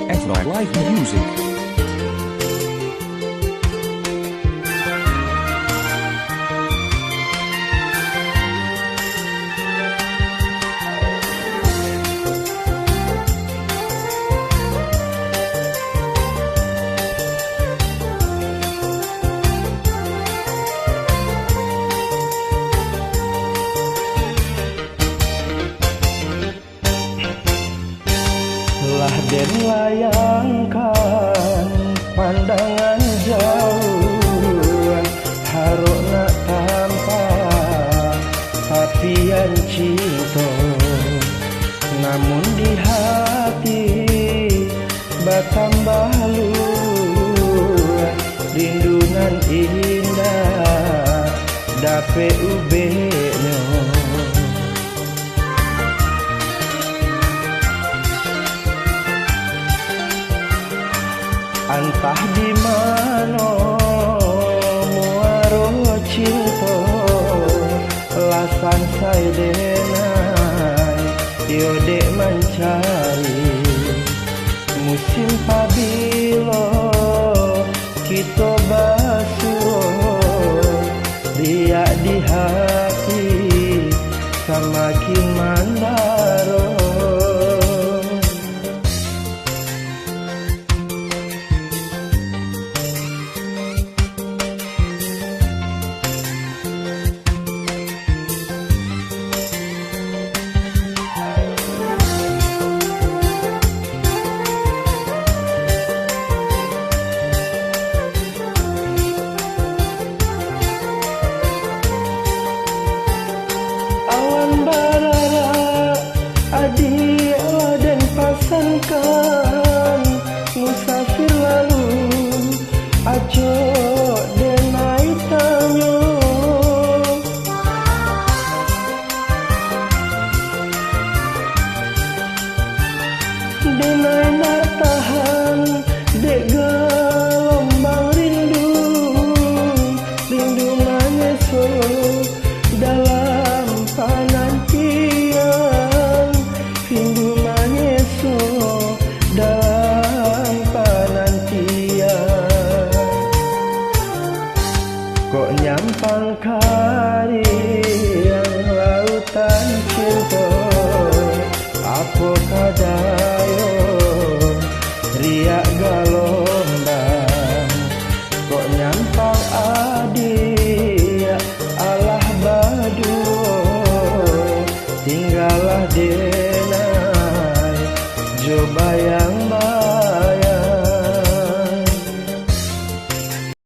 Etro Live Music. Lah den layangkan pandangan jauh, harokna tanpa tapian cinta, namun di hati bertambah luar rindunan indah dape ubeno. Entah di mana muaro cinta, lasan saya denai yo dek mencari musim pabilo kita basuh riak di hati semakin mandaro. Adik dan pasangkan musafir lalu ajo denai tanyo denai nak tahan dek gelombang rindu rindu menyesu dalam penantian rindu menyesu dalam penantian. Kok nyampang kari yang lautan cinta, apa kadayo riak galombang. Kok nyampang adik alah baduo, tinggallah denai jo bayang